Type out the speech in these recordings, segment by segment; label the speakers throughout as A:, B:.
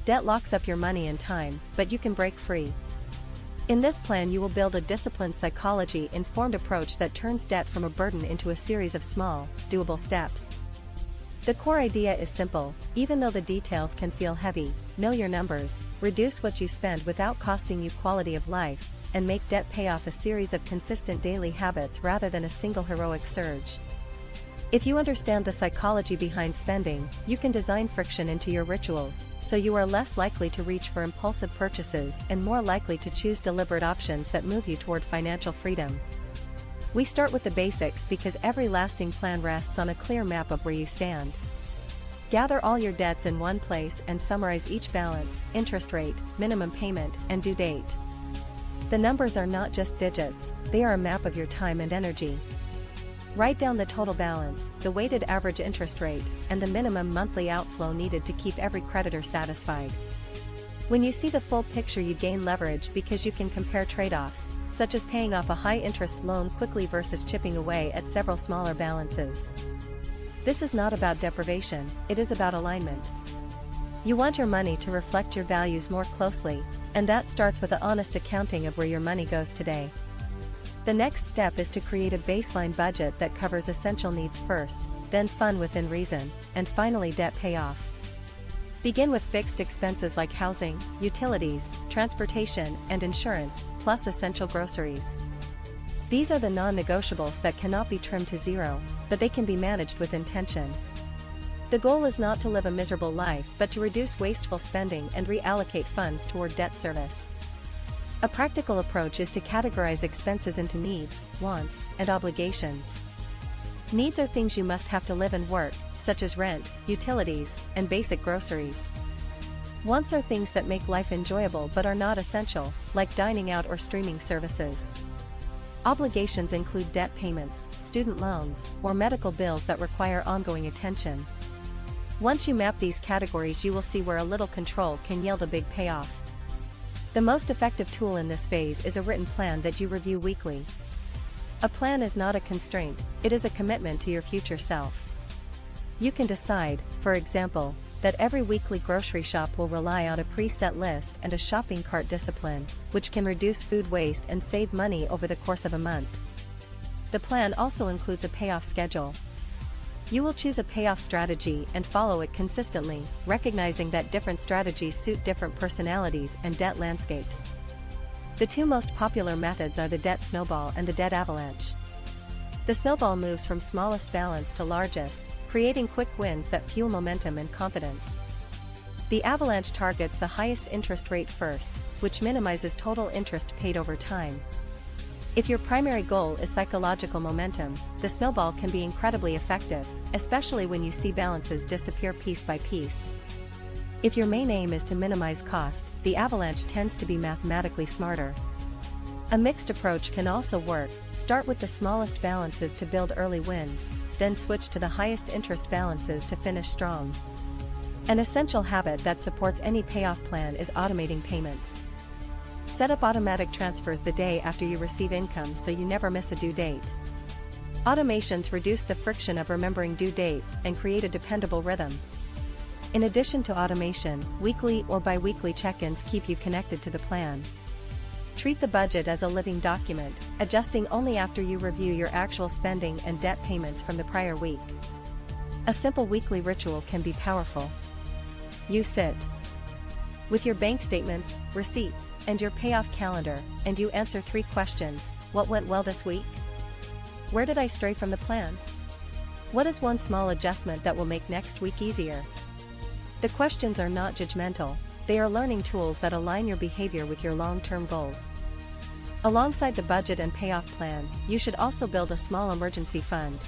A: Debt locks up your money and time, but you can break free. In this plan you will build a disciplined psychology-informed approach that turns debt from a burden into a series of small, doable steps. The core idea is simple, even though the details can feel heavy: know your numbers, reduce what you spend without costing you quality of life, and make debt payoff a series of consistent daily habits rather than a single heroic surge. If you understand the psychology behind spending, you can design friction into your rituals, so you are less likely to reach for impulsive purchases and more likely to choose deliberate options that move you toward financial freedom. We start with the basics because every lasting plan rests on a clear map of where you stand. Gather all your debts in one place and summarize each balance, interest rate, minimum payment, and due date. The numbers are not just digits, they are a map of your time and energy. Write down the total balance, the weighted average interest rate, and the minimum monthly outflow needed to keep every creditor satisfied. When you see the full picture, you gain leverage because you can compare trade-offs, such as paying off a high-interest loan quickly versus chipping away at several smaller balances. This is not about deprivation, it is about alignment. You want your money to reflect your values more closely, and that starts with an honest accounting of where your money goes today. The next step is to create a baseline budget that covers essential needs first, then fun within reason, and finally debt payoff. Begin with fixed expenses like housing, utilities, transportation, and insurance, plus essential groceries. These are the non-negotiables that cannot be trimmed to zero, but they can be managed with intention. The goal is not to live a miserable life but to reduce wasteful spending and reallocate funds toward debt service. A practical approach is to categorize expenses into needs, wants, and obligations. Needs are things you must have to live and work, such as rent, utilities, and basic groceries. Wants are things that make life enjoyable but are not essential, like dining out or streaming services. Obligations include debt payments, student loans, or medical bills that require ongoing attention. Once you map these categories, you will see where a little control can yield a big payoff. The most effective tool in this phase is a written plan that you review weekly. A plan is not a constraint, it is a commitment to your future self. You can decide, for example, that every weekly grocery shop will rely on a preset list and a shopping cart discipline, which can reduce food waste and save money over the course of a month. The plan also includes a payoff schedule. You will choose a payoff strategy and follow it consistently, recognizing that different strategies suit different personalities and debt landscapes. The two most popular methods are the debt snowball and the debt avalanche. The snowball moves from smallest balance to largest, creating quick wins that fuel momentum and confidence. The avalanche targets the highest interest rate first, which minimizes total interest paid over time. If your primary goal is psychological momentum, the snowball can be incredibly effective, especially when you see balances disappear piece by piece. If your main aim is to minimize cost, the avalanche tends to be mathematically smarter. A mixed approach can also work. Start with the smallest balances to build early wins, then switch to the highest interest balances to finish strong. An essential habit that supports any payoff plan is automating payments. Set up automatic transfers the day after you receive income so you never miss a due date. Automations reduce the friction of remembering due dates and create a dependable rhythm. In addition to automation, weekly or bi-weekly check-ins keep you connected to the plan. Treat the budget as a living document, adjusting only after you review your actual spending and debt payments from the prior week. A simple weekly ritual can be powerful. You sit with your bank statements, receipts, and your payoff calendar, and you answer 3 questions. What went well this week? Where did I stray from the plan? What is one small adjustment that will make next week easier? The questions are not judgmental, they are learning tools that align your behavior with your long-term goals. Alongside the budget and payoff plan, you should also build a small emergency fund.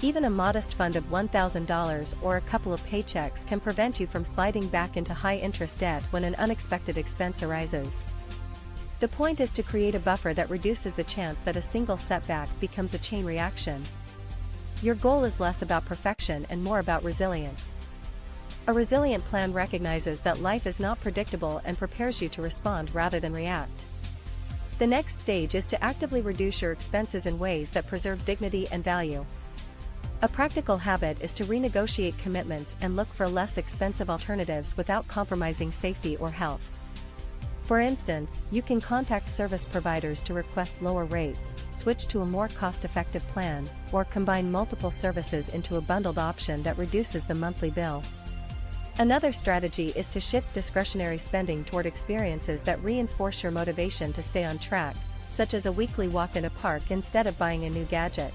A: Even a modest fund of $1,000 or a couple of paychecks can prevent you from sliding back into high-interest debt when an unexpected expense arises. The point is to create a buffer that reduces the chance that a single setback becomes a chain reaction. Your goal is less about perfection and more about resilience. A resilient plan recognizes that life is not predictable and prepares you to respond rather than react. The next stage is to actively reduce your expenses in ways that preserve dignity and value. A practical habit is to renegotiate commitments and look for less expensive alternatives without compromising safety or health. For instance, you can contact service providers to request lower rates, switch to a more cost-effective plan, or combine multiple services into a bundled option that reduces the monthly bill. Another strategy is to shift discretionary spending toward experiences that reinforce your motivation to stay on track, such as a weekly walk in a park instead of buying a new gadget.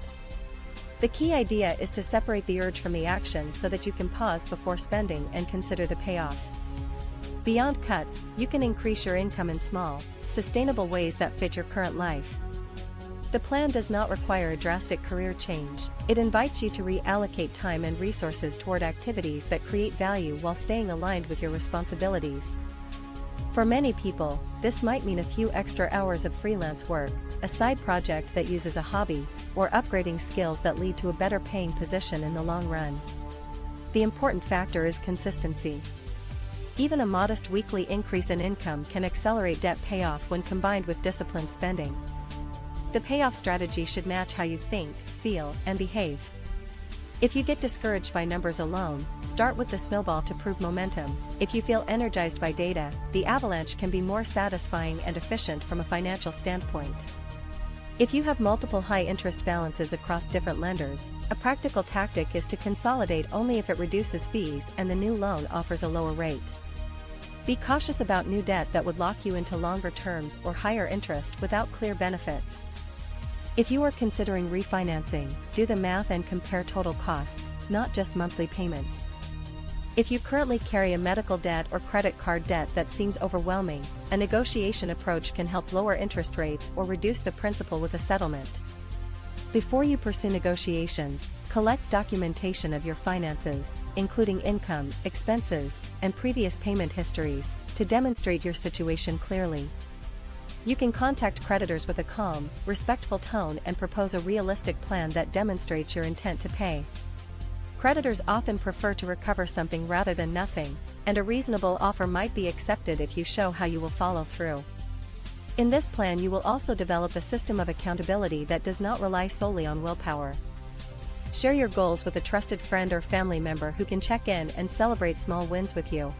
A: The key idea is to separate the urge from the action so that you can pause before spending and consider the payoff. Beyond cuts, you can increase your income in small, sustainable ways that fit your current life. The plan does not require a drastic career change. It invites you to reallocate time and resources toward activities that create value while staying aligned with your responsibilities. For many people, this might mean a few extra hours of freelance work, a side project that uses a hobby, or upgrading skills that lead to a better paying position in the long run. The important factor is consistency. Even a modest weekly increase in income can accelerate debt payoff when combined with disciplined spending. The payoff strategy should match how you think, feel, and behave. If you get discouraged by numbers alone, start with the snowball to prove momentum. If you feel energized by data, the avalanche can be more satisfying and efficient from a financial standpoint. If you have multiple high-interest balances across different lenders, a practical tactic is to consolidate only if it reduces fees and the new loan offers a lower rate. Be cautious about new debt that would lock you into longer terms or higher interest without clear benefits. If you are considering refinancing, do the math and compare total costs, not just monthly payments. If you currently carry a medical debt or credit card debt that seems overwhelming, a negotiation approach can help lower interest rates or reduce the principal with a settlement. Before you pursue negotiations, collect documentation of your finances, including income, expenses, and previous payment histories, to demonstrate your situation clearly. You can contact creditors with a calm, respectful tone and propose a realistic plan that demonstrates your intent to pay. Creditors often prefer to recover something rather than nothing, and a reasonable offer might be accepted if you show how you will follow through. In this plan, you will also develop a system of accountability that does not rely solely on willpower. Share your goals with a trusted friend or family member who can check in and celebrate small wins with you.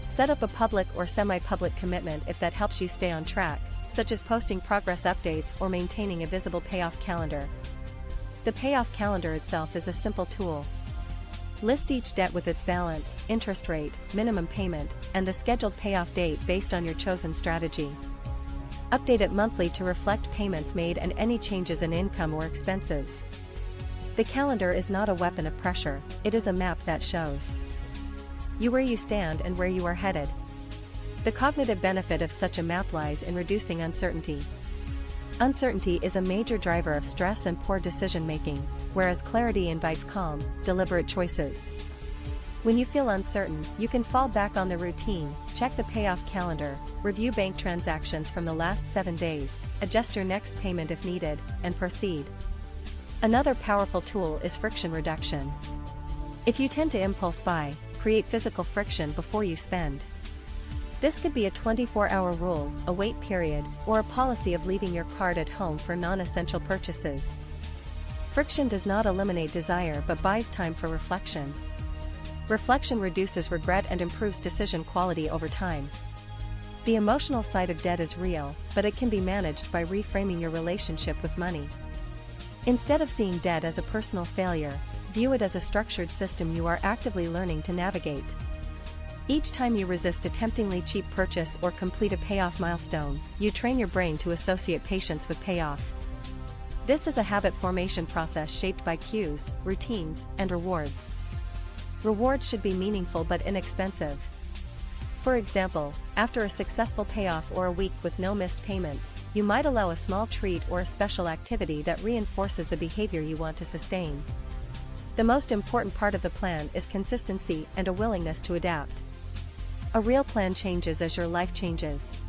A: Set up a public or semi-public commitment if that helps you stay on track, such as posting progress updates or maintaining a visible payoff calendar. The payoff calendar itself is a simple tool. List each debt with its balance, interest rate, minimum payment, and the scheduled payoff date based on your chosen strategy. Update it monthly to reflect payments made and any changes in income or expenses. The calendar is not a weapon of pressure, it is a map that shows you where you stand and where you are headed. The cognitive benefit of such a map lies in reducing uncertainty. Uncertainty is a major driver of stress and poor decision-making, whereas clarity invites calm, deliberate choices. When you feel uncertain, you can fall back on the routine, check the payoff calendar, review bank transactions from the last 7 days, adjust your next payment if needed, and proceed. Another powerful tool is friction reduction. If you tend to impulse buy, create physical friction before you spend. This could be a 24-hour rule, a wait period, or a policy of leaving your card at home for non-essential purchases. Friction does not eliminate desire but buys time for reflection. Reflection reduces regret and improves decision quality over time. The emotional side of debt is real, but it can be managed by reframing your relationship with money. Instead of seeing debt as a personal failure, view it as a structured system you are actively learning to navigate. Each time you resist a temptingly cheap purchase or complete a payoff milestone, you train your brain to associate patience with payoff. This is a habit formation process shaped by cues, routines, and rewards. Rewards should be meaningful but inexpensive. For example, after a successful payoff or a week with no missed payments, you might allow a small treat or a special activity that reinforces the behavior you want to sustain. The most important part of the plan is consistency and a willingness to adapt. A real plan changes as your life changes.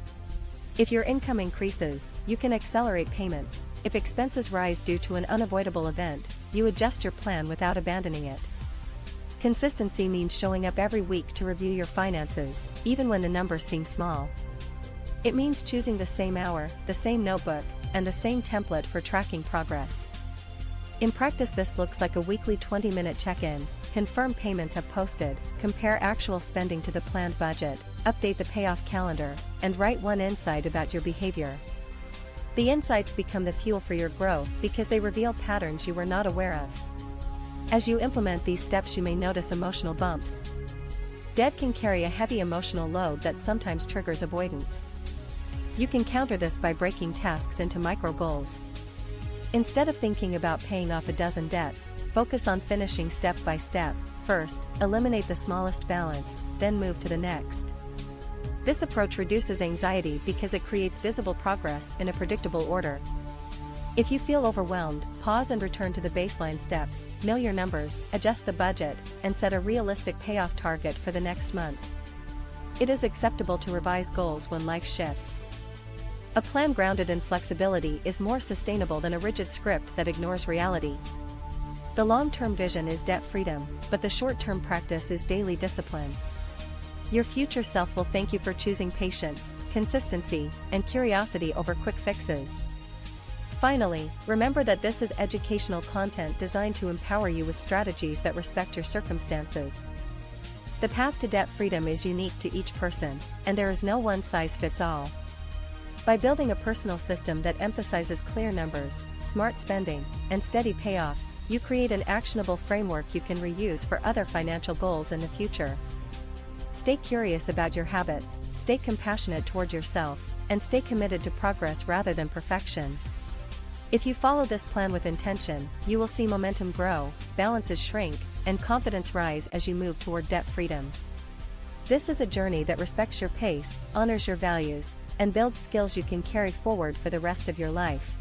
A: If your income increases, you can accelerate payments. If expenses rise due to an unavoidable event, you adjust your plan without abandoning it. Consistency means showing up every week to review your finances, even when the numbers seem small. It means choosing the same hour, the same notebook, and the same template for tracking progress. In practice, this looks like a weekly 20-minute check-in, confirm payments have posted, compare actual spending to the planned budget, update the payoff calendar, and write one insight about your behavior. The insights become the fuel for your growth because they reveal patterns you were not aware of. As you implement these steps, you may notice emotional bumps. Debt can carry a heavy emotional load that sometimes triggers avoidance. You can counter this by breaking tasks into micro goals. Instead of thinking about paying off a dozen debts, focus on finishing step by step. First, eliminate the smallest balance, then move to the next. This approach reduces anxiety because it creates visible progress in a predictable order. If you feel overwhelmed, pause and return to the baseline steps, know your numbers, adjust the budget, and set a realistic payoff target for the next month. It is acceptable to revise goals when life shifts. A plan grounded in flexibility is more sustainable than a rigid script that ignores reality. The long-term vision is debt freedom, but the short-term practice is daily discipline. Your future self will thank you for choosing patience, consistency, and curiosity over quick fixes. Finally, remember that this is educational content designed to empower you with strategies that respect your circumstances. The path to debt freedom is unique to each person, and there is no one-size-fits-all. By building a personal system that emphasizes clear numbers, smart spending, and steady payoff, you create an actionable framework you can reuse for other financial goals in the future. Stay curious about your habits, stay compassionate toward yourself, and stay committed to progress rather than perfection. If you follow this plan with intention, you will see momentum grow, balances shrink, and confidence rise as you move toward debt freedom. This is a journey that respects your pace, honors your values, and builds skills you can carry forward for the rest of your life.